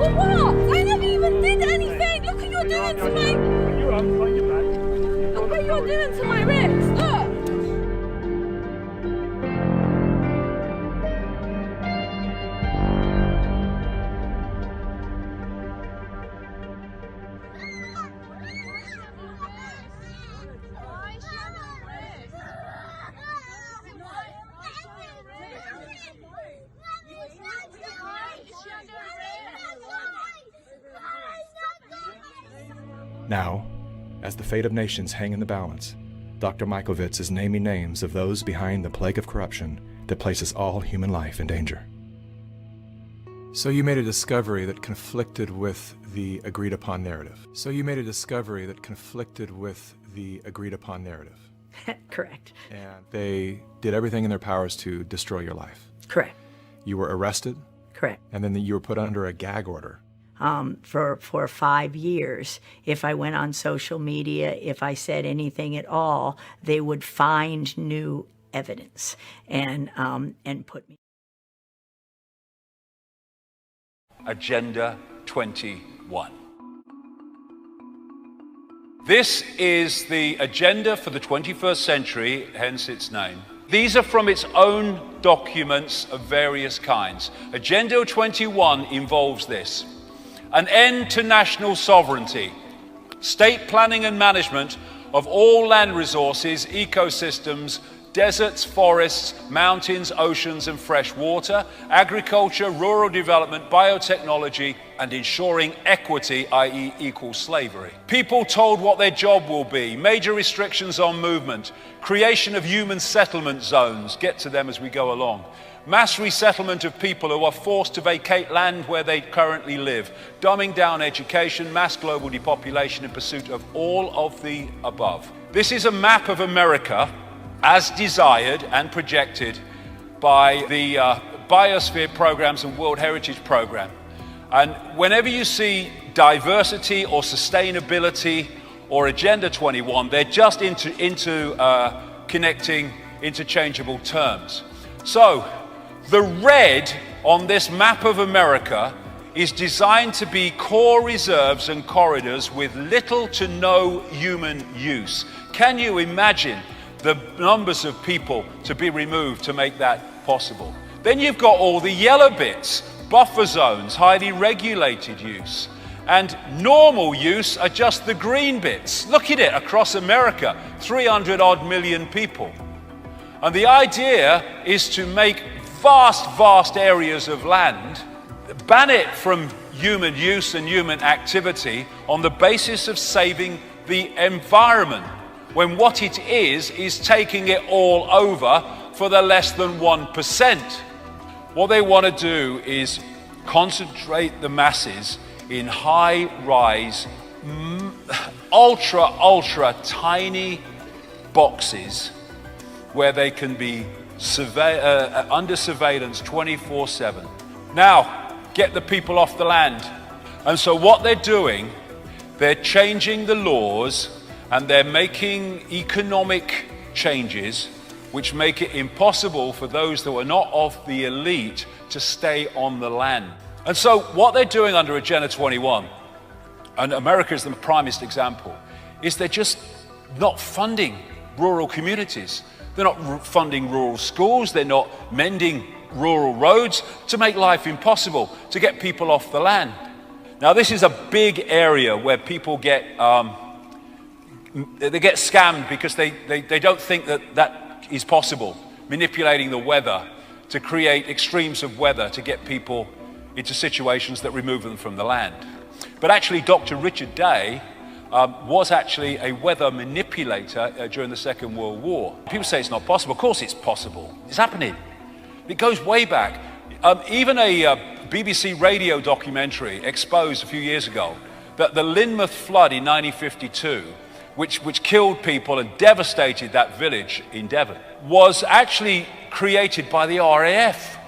For what? I never even did anything. Look what you're doing to my... You're up, find your bag. Look what you're doing to my ribs. Look. Now, as the fate of nations hang in the balance, Dr. Mikovits is naming names of those behind the plague of corruption that places all human life in danger. So you made a discovery that conflicted with the agreed-upon narrative. Correct. And they did everything in their powers to destroy your life. Correct. You were arrested, Correct. and then you were put under a gag order. For 5 years, if I went on social media, if I said anything at all, they would find new evidence and put me. Agenda 21. This is the agenda for the 21st century, hence its name. These are from its own documents of various kinds. Agenda 21 involves this: an end to national sovereignty, state planning and management of all land resources, ecosystems, deserts, forests, mountains, oceans and fresh water, agriculture, rural development, biotechnology, and ensuring equity, i.e. equal slavery. People told what their job will be, major restrictions on movement, creation of human settlement zones, get to them as we go along, mass resettlement of people who are forced to vacate land where they currently live, dumbing down education, mass global depopulation in pursuit of all of the above. This is a map of America as desired and projected by the Biosphere Programs and World Heritage Program. And whenever you see diversity or sustainability or Agenda 21, they're just connecting interchangeable terms. So the red on this map of America is designed to be core reserves and corridors with little to no human use. Can you imagine the numbers of people to be removed to make that possible? Then you've got all the yellow bits, buffer zones, highly regulated use. And normal use are just the green bits. Look at it across America, 300 odd million people. And the idea is to make vast areas of land, ban it from human use and human activity on the basis of saving the environment, when what it is taking it all over for the less than 1%. What they want to do is concentrate the masses in high-rise, ultra tiny boxes where they can be under surveillance 24/7. Now, get the people off the land. And so what they're doing, they're changing the laws and they're making economic changes which make it impossible for those that are not of the elite to stay on the land. And so what they're doing under Agenda 21, and America is the primest example, is they're just not funding rural communities. They're not funding rural schools, they're not mending rural roads to make life impossible, to get people off the land. Now this is a big area where people get scammed because they don't think that is possible, manipulating the weather to create extremes of weather to get people into situations that remove them from the land. But actually Dr. Richard Day was actually a weather manipulator during the Second World War. People say it's not possible. Of course it's possible. It's happening. It goes way back. Even a BBC radio documentary exposed a few years ago that the Lynmouth flood in 1952, which killed people and devastated that village in Devon, was actually created by the RAF,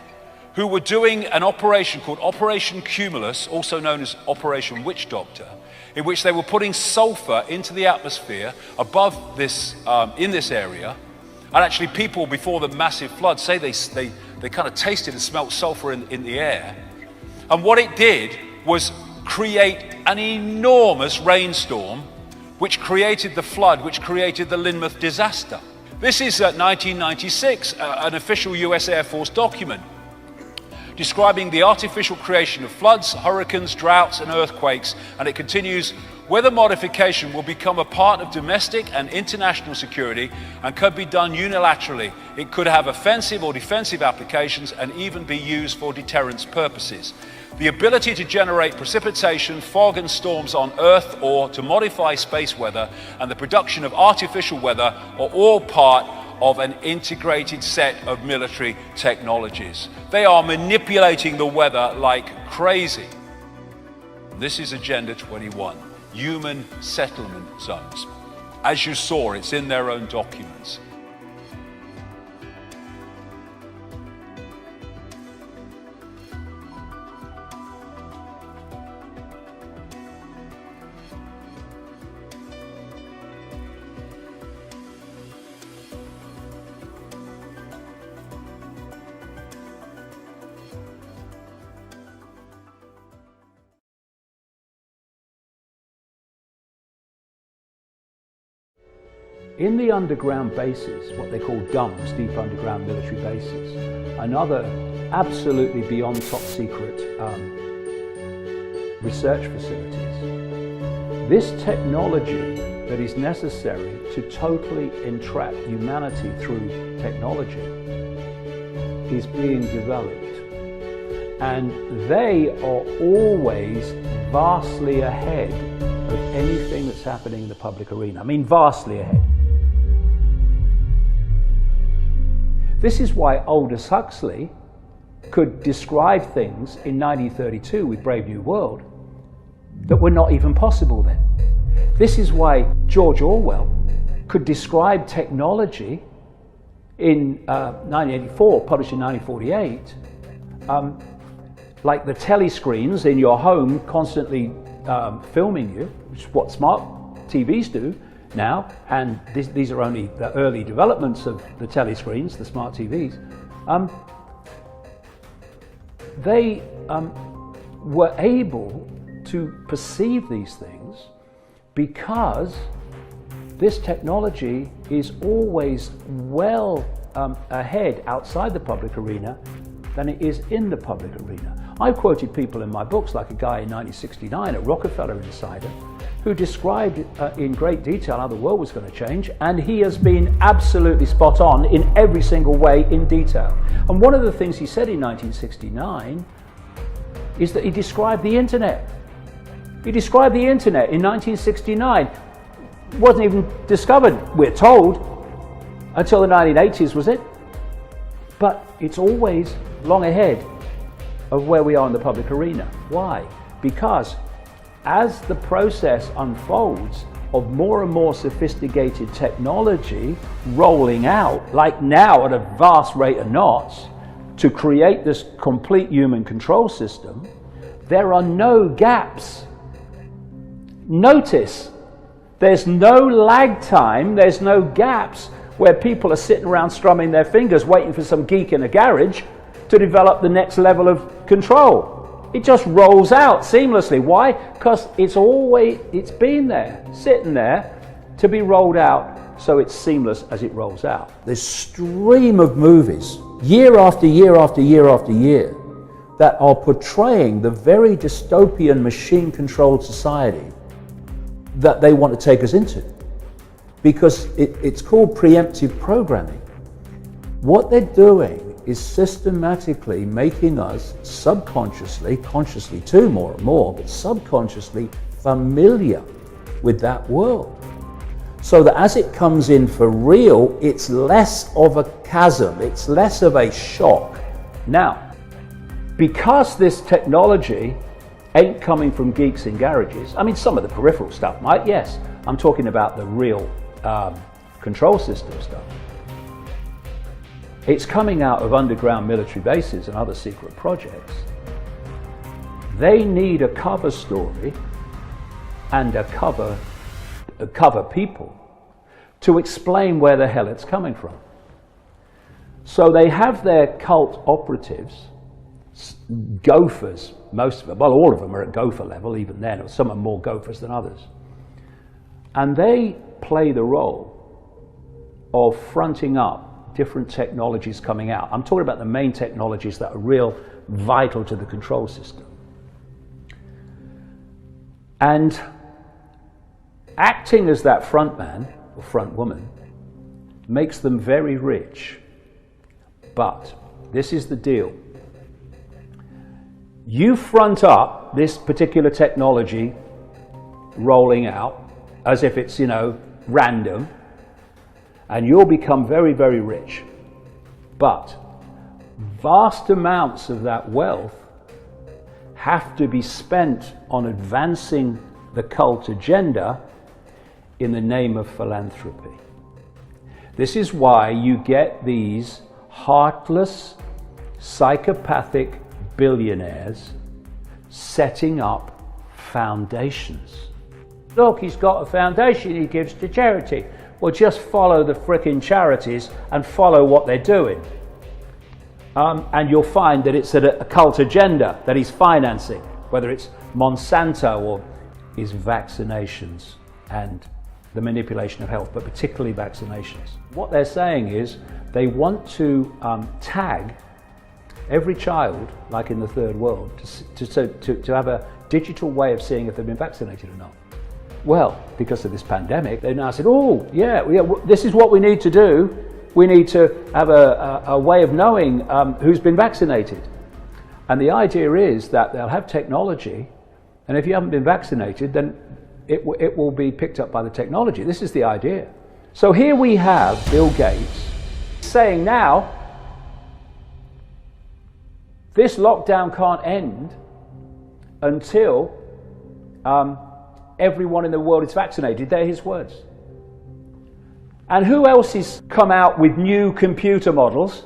who were doing an operation called Operation Cumulus, also known as Operation Witch Doctor, in which they were putting sulfur into the atmosphere above this, in this area. And actually people before the massive flood say they kind of tasted and smelt sulfur in the air. And what it did was create an enormous rainstorm which created the flood, which created the Lynmouth disaster. This is 1996, an official US Air Force document describing the artificial creation of floods, hurricanes, droughts, and earthquakes. And it continues, weather modification will become a part of domestic and international security and could be done unilaterally. It could have offensive or defensive applications and even be used for deterrence purposes. The ability to generate precipitation, fog and storms on Earth or to modify space weather and the production of artificial weather are all part of an integrated set of military technologies. They are manipulating the weather like crazy. This is Agenda 21, human settlement zones. As you saw, it's in their own documents. In the underground bases, what they call DUMBs, deep underground military bases, and other absolutely beyond top secret research facilities, this technology that is necessary to totally entrap humanity through technology is being developed. And they are always vastly ahead of anything that's happening in the public arena. I mean, vastly ahead. This is why Aldous Huxley could describe things in 1932 with Brave New World that were not even possible then. This is why George Orwell could describe technology in 1984, published in 1948, like the telescreens in your home constantly filming you, which is what smart TVs do now, and these are only the early developments of the telescreens, the smart TVs. They were able to perceive these things because this technology is always well ahead outside the public arena than it is in the public arena. I've quoted people in my books, like a guy in 1969 at Rockefeller Insider, who described in great detail how the world was going to change, and he has been absolutely spot on in every single way in detail. And one of the things he said in 1969 is that he described the internet. He described the internet in 1969. It wasn't even discovered, we're told, until the 1980s, was it? But it's always long ahead of where we are in the public arena. Why? Because as the process unfolds of more and more sophisticated technology rolling out, like now at a vast rate of knots, to create this complete human control system, there are no gaps. Notice, there's no lag time, there's no gaps where people are sitting around strumming their fingers waiting for some geek in a garage to develop the next level of control. It just rolls out seamlessly. Why? Because it's been there, sitting there to be rolled out, so it's seamless as it rolls out. This stream of movies, year after year after year after year, that are portraying the very dystopian machine-controlled society that they want to take us into. Because it's called preemptive programming. What they're doing is systematically making us subconsciously, consciously too more and more, but subconsciously familiar with that world. So that as it comes in for real, it's less of a chasm, it's less of a shock. Now, because this technology ain't coming from geeks in garages, I mean, some of the peripheral stuff might, yes. I'm talking about the real control system stuff. It's coming out of underground military bases and other secret projects. They need a cover story and a cover people to explain where the hell it's coming from. So they have their cult operatives gophers, most of them, well, all of them are at gopher level even then, or some are more gophers than others. And they play the role of fronting up different technologies coming out. I'm talking about the main technologies that are real vital to the control system. And acting as that front man or front woman makes them very rich. But this is the deal. You front up this particular technology rolling out as if it's, random, and you'll become very, very rich. But vast amounts of that wealth have to be spent on advancing the cult agenda in the name of philanthropy. This is why you get these heartless, psychopathic billionaires setting up foundations. Look, he's got a foundation he gives to charity. Well, just follow the frickin' charities and follow what they're doing. And you'll find that it's a cult agenda that he's financing, whether it's Monsanto or his vaccinations and the manipulation of health, but particularly vaccinations. What they're saying is they want to tag every child, like in the third world, to have a digital way of seeing if they've been vaccinated or not. Well, because of this pandemic, they now said, oh, yeah, this is what we need to do. We need to have a way of knowing who's been vaccinated. And the idea is that they'll have technology, and if you haven't been vaccinated, then it will be picked up by the technology. This is the idea. So here we have Bill Gates saying now, this lockdown can't end until everyone in the world is vaccinated. They're his words. And who else has come out with new computer models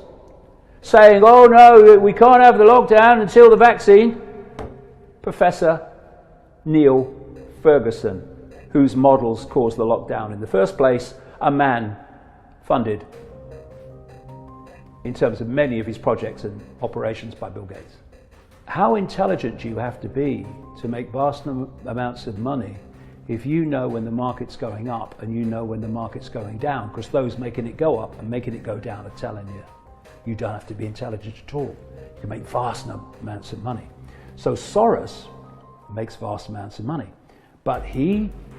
saying, oh no, we can't have the lockdown until the vaccine? Professor Neil Ferguson, whose models caused the lockdown in the first place, a man funded in terms of many of his projects and operations by Bill Gates. How intelligent do you have to be to make vast amounts of money if you know when the market's going up and you know when the market's going down? Because those making it go up and making it go down are telling you. You don't have to be intelligent at all. You can make vast amounts of money. So Soros makes vast amounts of money. But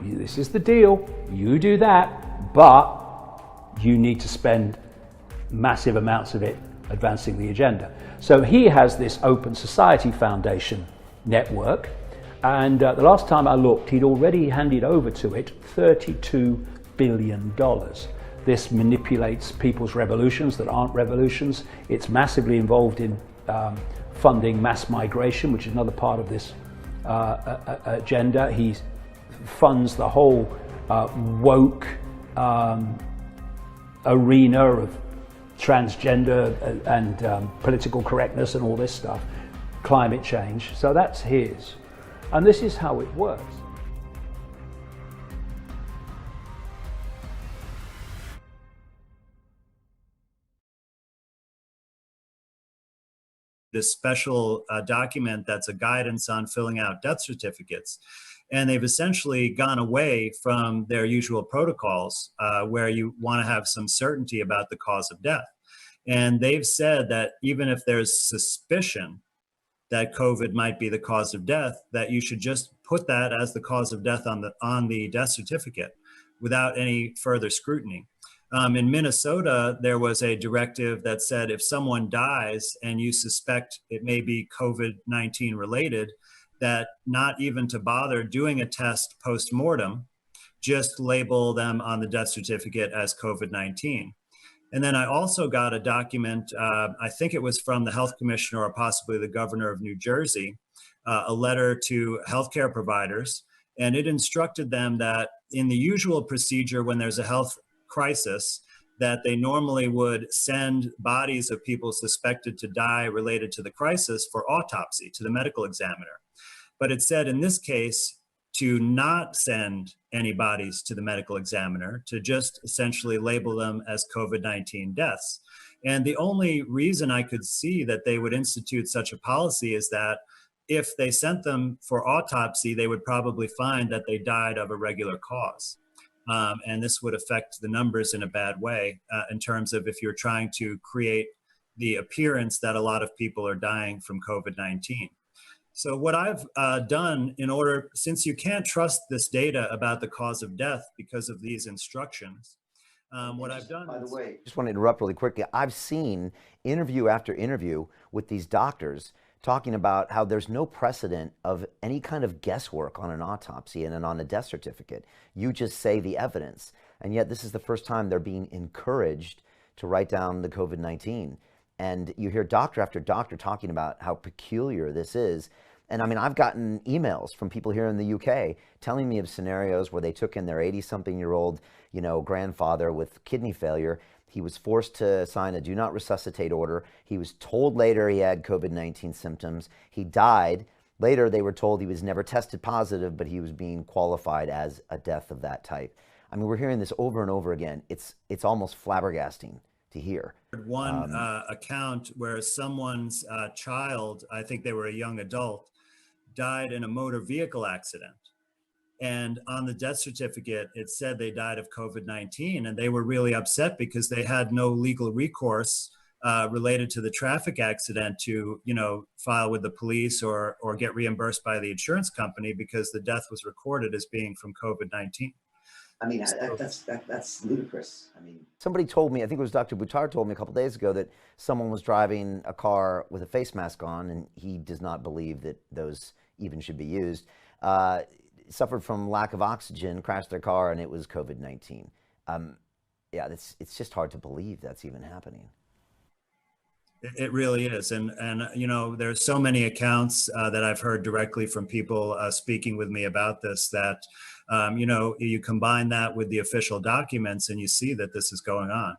this is the deal, you do that, but you need to spend massive amounts of it advancing the agenda. So he has this Open Society Foundation network, and the last time I looked, he'd already handed over to it $32 billion. This manipulates people's revolutions that aren't revolutions. It's massively involved in funding mass migration, which is another part of this agenda. He funds the whole woke arena of transgender and political correctness and all this stuff, climate change. So that's his. And this is how it works. This special document that's a guidance on filling out death certificates. And they've essentially gone away from their usual protocols where you want to have some certainty about the cause of death. And they've said that even if there's suspicion that COVID might be the cause of death, that you should just put that as the cause of death on the death certificate without any further scrutiny. In Minnesota, there was a directive that said if someone dies and you suspect it may be COVID-19 related, that not even to bother doing a test post-mortem, just label them on the death certificate as COVID-19. And then I also got a document, I think it was from the health commissioner or possibly the governor of New Jersey, a letter to healthcare providers. And it instructed them that in the usual procedure when there's a health crisis, that they normally would send bodies of people suspected to die related to the crisis for autopsy to the medical examiner. But it said in this case, to not send any bodies to the medical examiner, to just essentially label them as COVID-19 deaths. And the only reason I could see that they would institute such a policy is that if they sent them for autopsy, they would probably find that they died of a regular cause. And this would affect the numbers in a bad way in terms of if you're trying to create the appearance that a lot of people are dying from COVID-19. So what I've done in order, since you can't trust this data about the cause of death because of these instructions, what I've done. By the way, just want to interrupt really quickly. I've seen interview after interview with these doctors talking about how there's no precedent of any kind of guesswork on an autopsy and on a death certificate. You just say the evidence. And yet this is the first time they're being encouraged to write down the COVID-19. And you hear doctor after doctor talking about how peculiar this is. And I mean, I've gotten emails from people here in the UK telling me of scenarios where they took in their 80-something-year-old, grandfather with kidney failure. He was forced to sign a do not resuscitate order. He was told later he had COVID-19 symptoms. He died. Later, they were told he was never tested positive, but he was being qualified as a death of that type. I mean, we're hearing this over and over again. It's almost flabbergasting to hear. One account where someone's child, I think they were a young adult, died in a motor vehicle accident. And on the death certificate, it said they died of COVID-19, and they were really upset because they had no legal recourse related to the traffic accident to, file with the police or get reimbursed by the insurance company because the death was recorded as being from COVID-19. I mean, that's ludicrous. I mean, somebody told me, I think it was Dr. Buttar told me a couple days ago that someone was driving a car with a face mask on, and he does not believe that those even should be used. Suffered from lack of oxygen, crashed their car, and it was COVID-19. Yeah, it's just hard to believe that's even happening. It really is. And there's so many accounts that I've heard directly from people speaking with me about this that, you combine that with the official documents and you see that this is going on.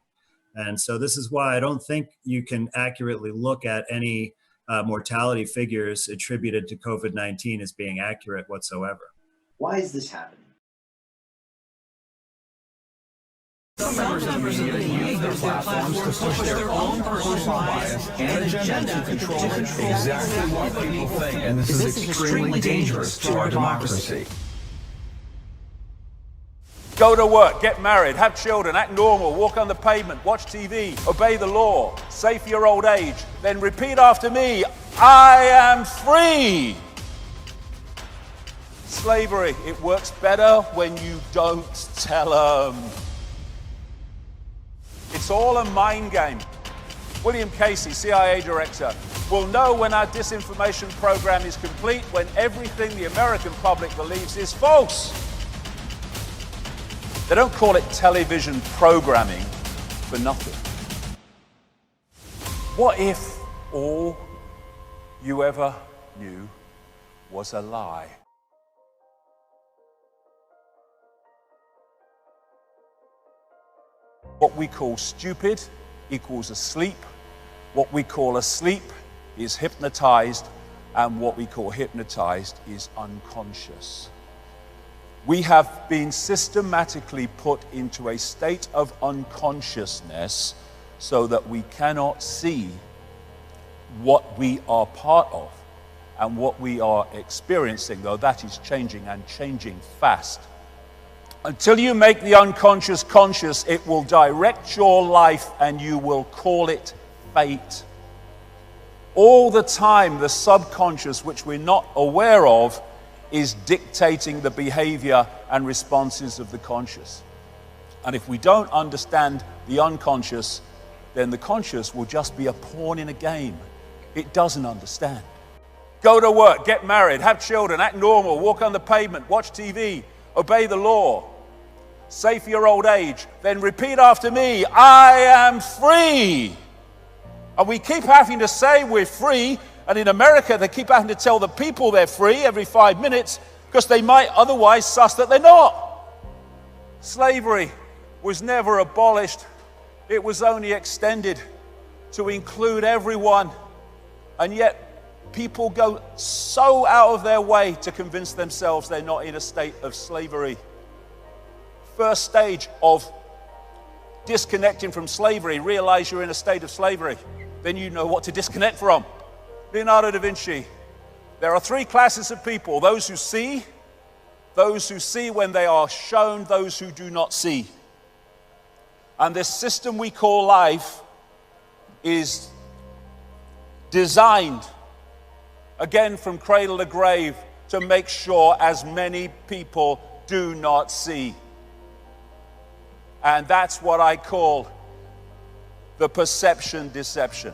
And so this is why I don't think you can accurately look at any mortality figures attributed to COVID-19 as being accurate whatsoever. Why is this happening? Some members of the media use their platforms to push their own personal bias and agenda to control exactly what people think. And this is extremely dangerous to our democracy. Go to work, get married, have children, act normal, walk on the pavement, watch TV, obey the law, save your old age, then repeat after me, I am free. Slavery, it works better when you don't tell them. It's all a mind game. William Casey, CIA director, will know when our disinformation program is complete when everything the American public believes is false. They don't call it television programming for nothing. What if all you ever knew was a lie? What we call stupid equals asleep. What we call asleep is hypnotized, and what we call hypnotized is unconscious. We have been systematically put into a state of unconsciousness so that we cannot see what we are part of and what we are experiencing, though that is changing and changing fast. Until you make the unconscious conscious, it will direct your life and you will call it fate. All the time, the subconscious, which we're not aware of, is dictating the behavior and responses of the conscious. And if we don't understand the unconscious, then the conscious will just be a pawn in a game. It doesn't understand. Go to work, get married, have children, act normal, walk on the pavement, watch TV, obey the law, save for your old age, then repeat after me, I am free. And we keep having to say we're free, and in America they keep having to tell the people they're free every 5 minutes because they might otherwise suss that they're not. Slavery was never abolished. It was only extended to include everyone. And yet people go so out of their way to convince themselves they're not in a state of slavery. First stage of disconnecting from slavery, realize you're in a state of slavery. Then you know what to disconnect from. Leonardo da Vinci. There are three classes of people: those who see when they are shown, those who do not see. And this system we call life is designed, again from cradle to grave, to make sure as many people do not see. And that's what I call the perception deception.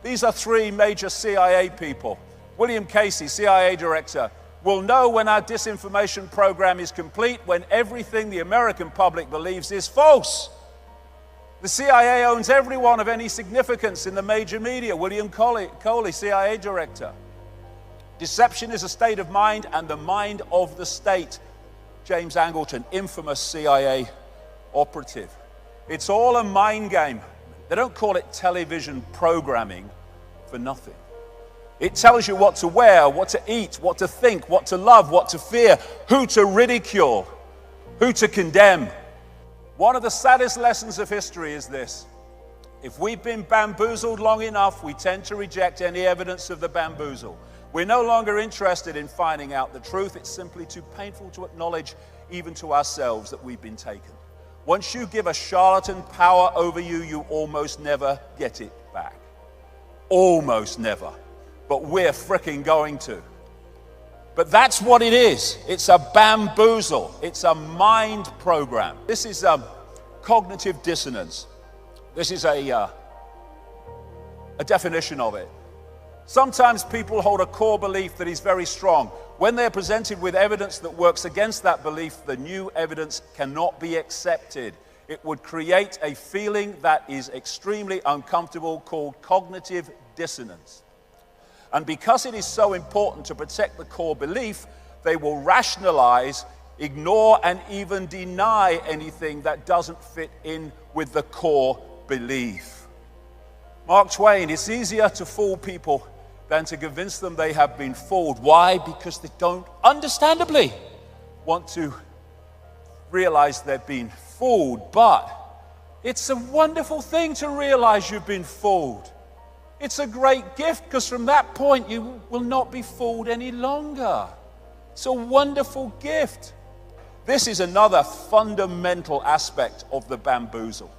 These are three major CIA people. William Casey, CIA director, will know when our disinformation program is complete when everything the American public believes is false. The CIA owns everyone of any significance in the major media. William Coley, CIA director. Deception is a state of mind and the mind of the state. James Angleton, infamous CIA operative. It's all a mind game. They don't call it television programming for nothing. It tells you what to wear, what to eat, what to think, what to love, what to fear, who to ridicule, who to condemn. One of the saddest lessons of history is this: if we've been bamboozled long enough, we tend to reject any evidence of the bamboozle. We're no longer interested in finding out the truth. It's simply too painful to acknowledge, even to ourselves, that we've been taken. Once you give a charlatan power over you, you almost never get it back. Almost never. But we're fricking going to. But that's what it is. It's a bamboozle. It's a mind program. This is cognitive dissonance. This is a definition of it. Sometimes people hold a core belief that is very strong. When they're presented with evidence that works against that belief, the new evidence cannot be accepted. It would create a feeling that is extremely uncomfortable called cognitive dissonance. And because it is so important to protect the core belief, they will rationalize, ignore, and even deny anything that doesn't fit in with the core belief. Mark Twain, it's easier to fool people than to convince them they have been fooled. Why? Because they don't, understandably, want to realize they've been fooled. But it's a wonderful thing to realize you've been fooled. It's a great gift, because from that point you will not be fooled any longer. It's a wonderful gift. This is another fundamental aspect of the bamboozle.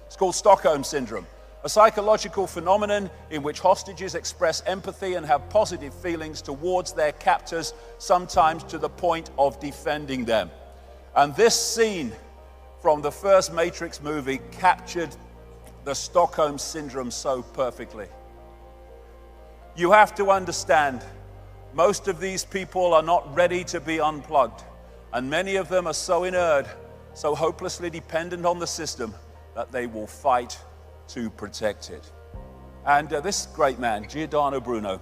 It's called Stockholm Syndrome, a psychological phenomenon in which hostages express empathy and have positive feelings towards their captors, sometimes to the point of defending them. And this scene from the first Matrix movie captured the Stockholm Syndrome so perfectly. You have to understand, most of these people are not ready to be unplugged, and many of them are so inured, so hopelessly dependent on the system, that they will fight to protect it. And this great man, Giordano Bruno,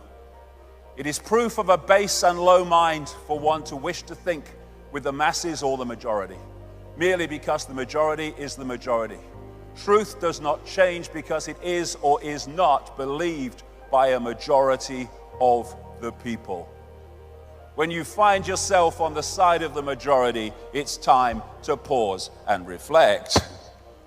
it is proof of a base and low mind for one to wish to think with the masses or the majority, merely because the majority is the majority. Truth does not change because it is or is not believed by a majority of the people. When you find yourself on the side of the majority, it's time to pause and reflect.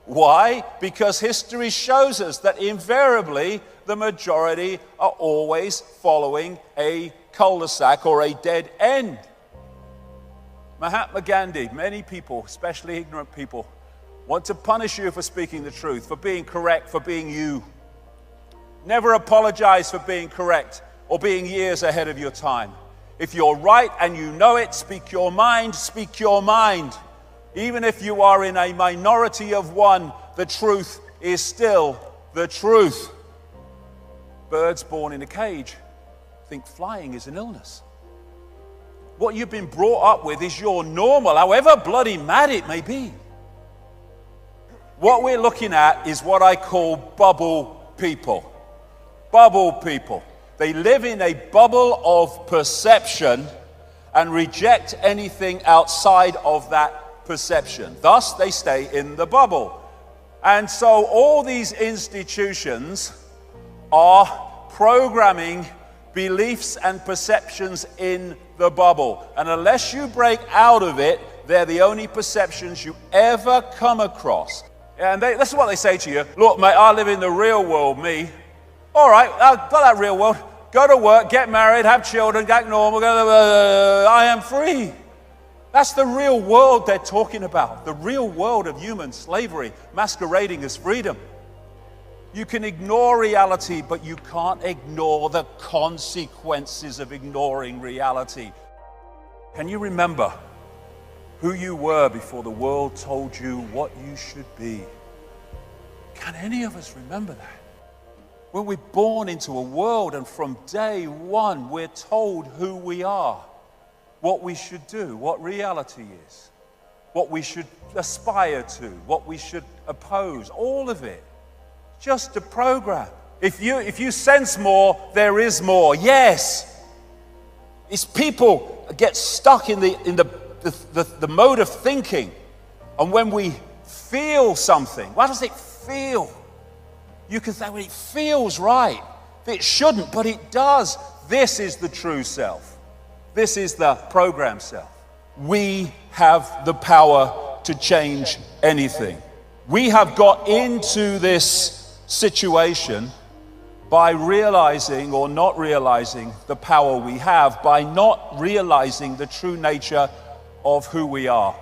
Why? Because history shows us that invariably the majority are always following a cul-de-sac or a dead end. Mahatma Gandhi, many people, especially ignorant people, want to punish you for speaking the truth, for being correct, for being you. Never apologize for being correct or being years ahead of your time. If you're right and you know it, speak your mind, speak your mind. Even if you are in a minority of one, the truth is still the truth. Birds born in a cage think flying is an illness. What you've been brought up with is your normal, however bloody mad it may be. What we're looking at is what I call bubble people. Bubble people. They live in a bubble of perception and reject anything outside of that perception. Thus, they stay in the bubble. And so all these institutions are programming beliefs and perceptions in the bubble. And unless you break out of it, they're the only perceptions you ever come across. And this is what they say to you. Look, mate, I live in the real world, me. All right, I've got that real world. Go to work, get married, have children, get normal. I am free. That's the real world they're talking about. The real world of human slavery masquerading as freedom. You can ignore reality, but you can't ignore the consequences of ignoring reality. Can you remember who you were before the world told you what you should be? Can any of us remember that? When we're born into a world and from day one we're told who we are, what we should do, what reality is, what we should aspire to, what we should oppose, all of it. Just a program. If you sense more, there is more. Yes. It's people get stuck in the mode of thinking. And when we feel something, what does it feel? You can say, well, it feels right. It shouldn't, but it does. This is the true self. This is the program self. We have the power to change anything. We have got into this situation by realizing or not realizing the power we have, by not realizing the true nature of who we are.